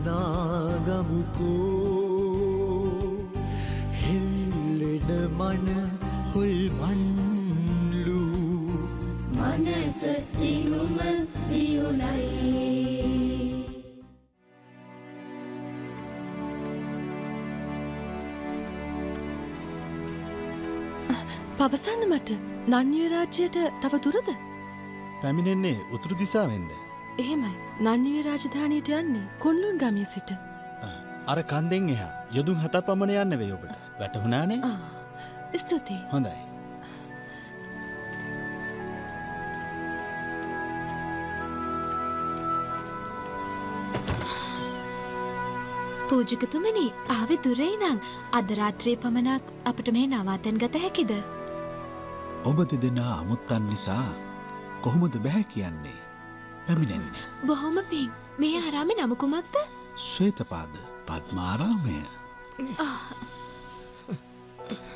නාගමුකෝ හෙල්ලෙන මන හොල්මන්ලු මනස දිනුම දියුණයි පවසන්න මට නන්විය රාජ්‍යයට තව දුරද? පැමිණෙන්නේ උතුරු දිසාවෙන්ද? එහෙමයි. නන්විය රාජධානියට යන්නේ කුන්ලුන් ගමේ සිට. අර කන්දෙන් එහා යොදුන් 7ක් පමණ යන්න වෙයි ඔබට. වැටහුණානේ? ස්තුතියි. හොඳයි. පූජකතුමනි, ආවේ දුරේ ඉඳන් අද රාත්‍රියේ පමණක් අපිට මේ නවාතැන් ගත හැකිද? ඔබ දෙදෙනා අමුත්තන් නිසා කොහොමද බෑ කියන්නේ? පැමිණෙන්න. බොහොම පිං. මේ ආරාමේ නම කුමක්ද? ශ්වේතපාද පද්මාරාමය.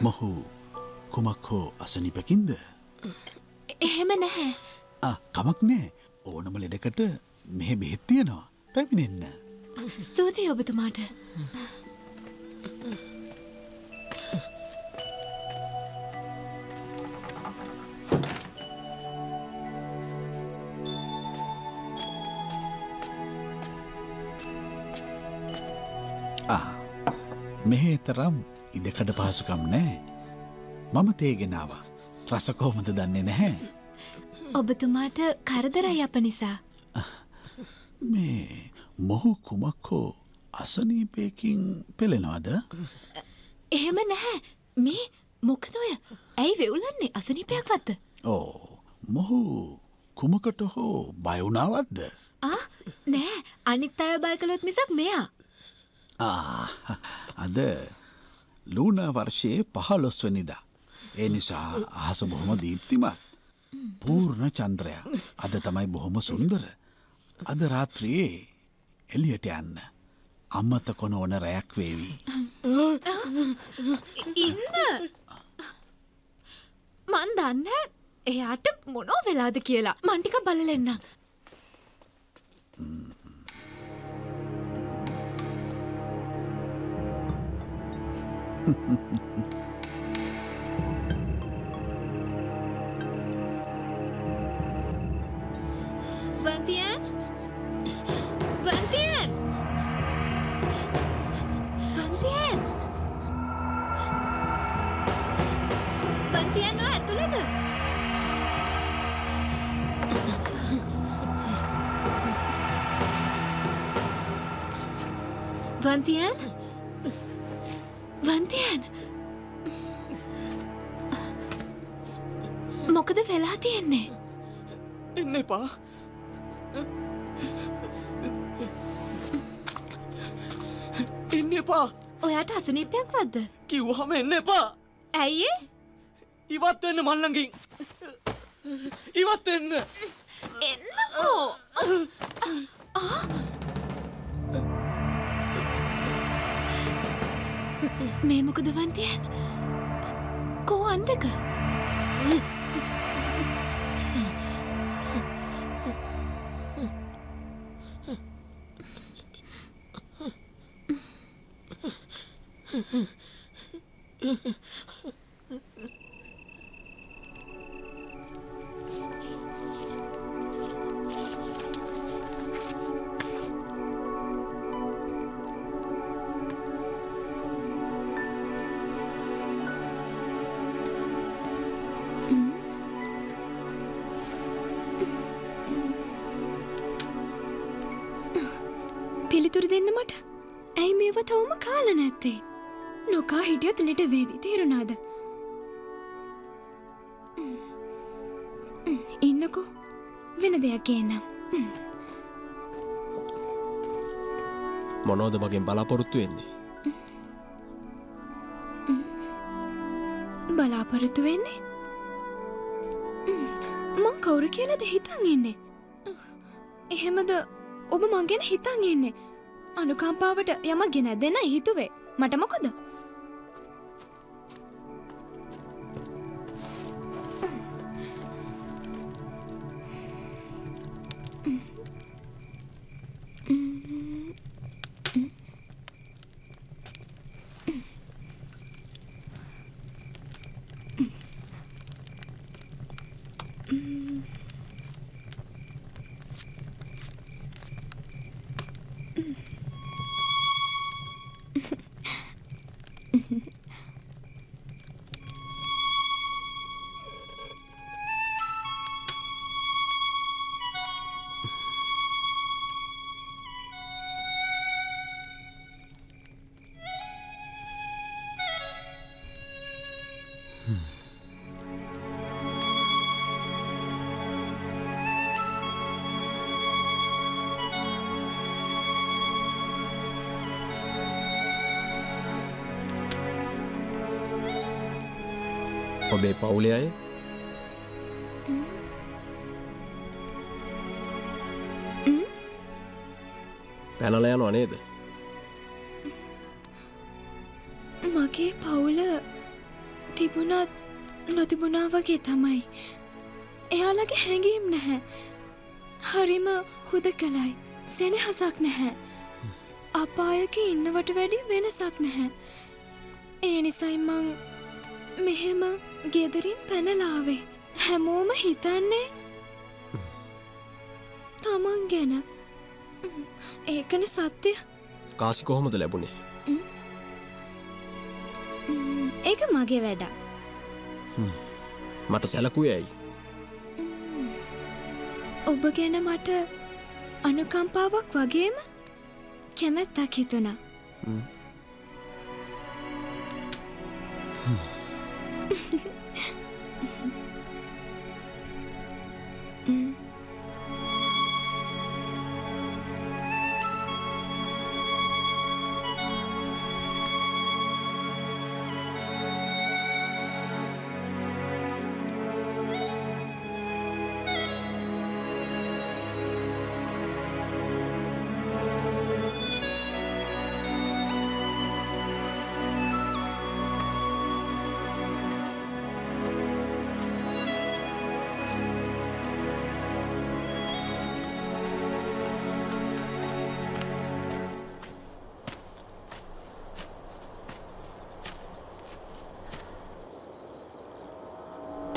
මොහු කුමක් හෝ අසනීපකින්ද? එහෙම නැහැ. කමක් නෑ. ඕනම ලෙඩකට මෙහෙ බෙහෙත් තියෙනවා. පැමිණෙන්න. ස්තුතියි ඔබතුමාට. මෙහෙ තරම් ඉඩකඩ පහසුකම් නෑ. මම තේගෙනවා. රස කොහොමද දන්නේ නැහැ. ඔබතුමාට කරදරයි අප නිසා. මේ මොහු කුමක් හෝ අසනීපයකින් පෙළෙනවද? එහෙම නැහැ. මේ මොකද ඔය? ඇයි වෙවුලන්නේ? අසනීපයක්වත්ද? මොහු කුමකට හෝ බය වුණාවත්ද? නෑ. අනිත් අය බය කළොත් මිසක් මෙයා. අද ලූනා වර්ෂයේ 15 වෙනිදා. ඒ නිසා අහස බොහොම දීප්තිමත්. පූර්ණ චන්ද්‍රයා. අද තමයි බොහොම සුන්දර. අද රාත්‍රියේ එළියට යන්න. අමතක නොවන රැයක් වේවි. ඉන්න. මන් දන්නේ එයාට මොනෝ වෙලාද කියලා. මන් ටිකක් බලලා එන්න. Vantien? Vantien? Vantien? Vantien no ඇතුළේද? Vantien? Vantien? මොකද වෙලා තියෙන්නේ? එන්න එපා. එන්න එපා. ඔයාට අසනීපයක්වත්ද? කිව්වහම එන්න එපා. ඇයි? ඉවත් වෙන්න මන් ළඟින්. ඉවත් වෙන්න. එන්නකෝ. මේ මොකද වන්තියන්? කෝ අන්දක? පිළිතුරු දෙන්න මට. ඇයි මේව තවම කාලා නැත්තේ? නොකා හිටියත් ලෙඩ වේවි. තේරුණාද? ඉන්නකෝ. වෙන දෙයක් ගේන්නම්. මොනවද මගෙන් බලාපොරොත්තු වෙන්නේ? බලාපොරොත්තු වෙන්නේ? මං කවුරු කියලාද හිතන් ඉන්නේ? එහෙමද ඔබ මං ගැන හිතන් ඉන්නේ? අනුකම්පාවට යමක් ගෙන දෙන්න හිතුවේ. මට මොකද? ඔබේ පවුලේ අය පැනලා යනවා නේද? මගේ පවුල තිබුණත් නොතිබුණා වගේ තමයි. එයාලගේ හැඟීම් නැහැ. හරිම හුදකලයි. සෙනෙහසක් නැහැ. අපායක ඉන්නවට වැඩි වෙනසක් නැහැ. ඒ නිසයි මං මෙහෙම ගෙදරින් පැනලාවේ. හැමෝම හිතන්නේ තමන් ගැන. ඒකන සත්‍යය. කාසි කොහොමද ලැබුණේ? ඒක මගේ වැඩ. මට සැලකුවේ ඇයි? ඔබ ගැන මට අනුකම්පාවක් වගේම කැමැත්තක් හිතුණා.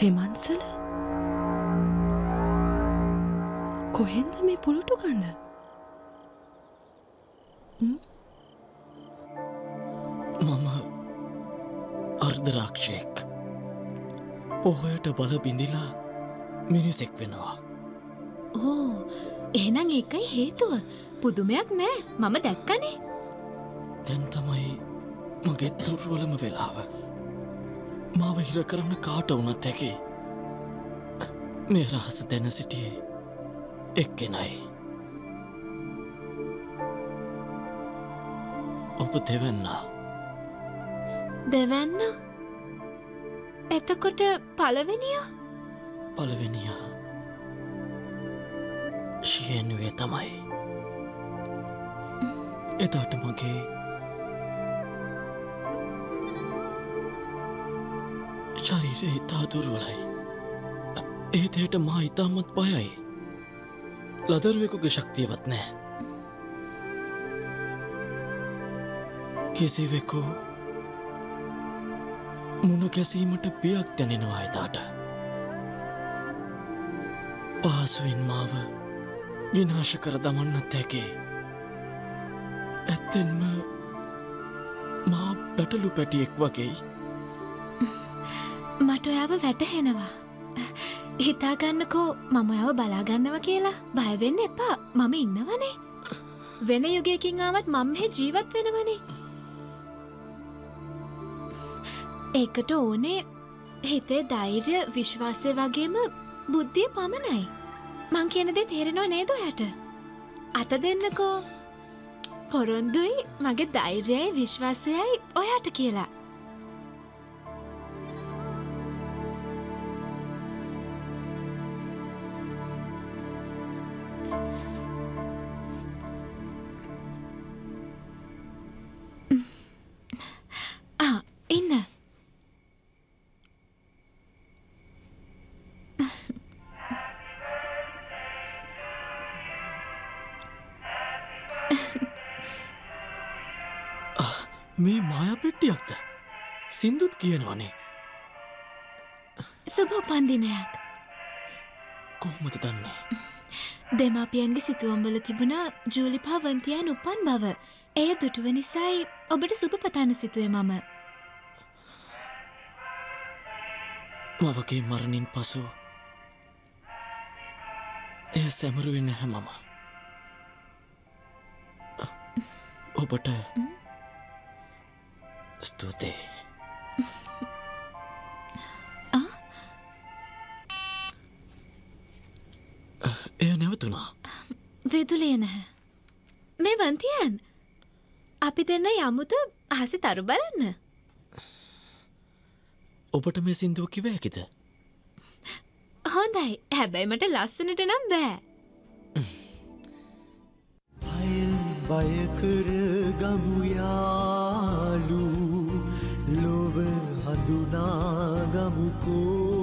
තෙමන්සල කොහෙන්ද මේ පුළුටු ගඳ? මම අර්ධරාක්ෂයෙක්. පොහොයට බල බිඳිලා මිනිසෙක් වෙනවා. ඕ එහෙනම් ඒකයි හේතුව. පුදුමයක් නෑ, මම දැක්කනේ. දැන් තමයි මගේ දුර්වලම වෙලාව. මාව හිර කරන්න කාට වුණත් හැකි. මේ රහස දැන සිටියේ එක්කෙනයි. ඔබ දෙවන්නා. දෙවන්න? එතකොට පළවෙනියා? පළවෙනියා ශියනුවේ තමයි. එදාට මගේ ශරීරය ඉතා දුර්වලයි. ඒ දෙයට මා ඉතාමත් බයයි. ලදරුවෙකුගේ ශක්තියවත් නෑ. කිසිවෙකු මුණ කැසීමට බියක් දැනෙනවා එදාට. පහසුවෙන් මාව විනාශ කර දමන්නත් හැකි. ඇත්තෙන්ම මා බැටලු පැටියෙක් වගේ. මට ඔයාව වැටහෙනවා. හිතාගන්නකෝ මම ඔයාව බලාගන්නව කියලා. බයවෙන්න එපා, මම ඉන්නවනේ. වෙන යුගයකින් ආවත් මම මෙහෙ ජීවත් වෙනවනේ. ඒකට ඕනේ හිතේ ධෛර්ය, විශ්වාසය වගේම බුද්ධිය පමණයි. මං කියන දේ තේරෙනව නේද ඔයාට? අත දෙන්නකෝ. පොරොන්දුයි මගේ ධෛර්යයයි විශ්වාසයයි ඔයාට කියලා. ඉන්න. මේ මායා පෙට්ටියක්ද? සින්දුත් කියනවනේ. සුබ උපන්දිනයක්. කොහොමද දන්නේ? දෙමාපියන්ගේ සිතුවම්වල තිබුණා ජූලිපා වන්තියාන් උපන් බව. එය දුටුව නිසායි ඔබට සුබ පතන්න සිතුවේ මම. මවගේ මරණින් පසු එය සැමරුවෙන් නැහැ මම. ඔබට ස්තුතියි. එය නැවතුනා. විදුලිය නැහැ. මේ වන්තියන් අපි දෙන්න යමුද අහසෙ තරු බලන්න. ඔබට මේ සින්දුව කිව හැකිද? හොඳයි. හැබැයි මට ලස්සනට නම් බෑ. බය කර ගමු යාලු ලොව හඳුනා ගමුකෝ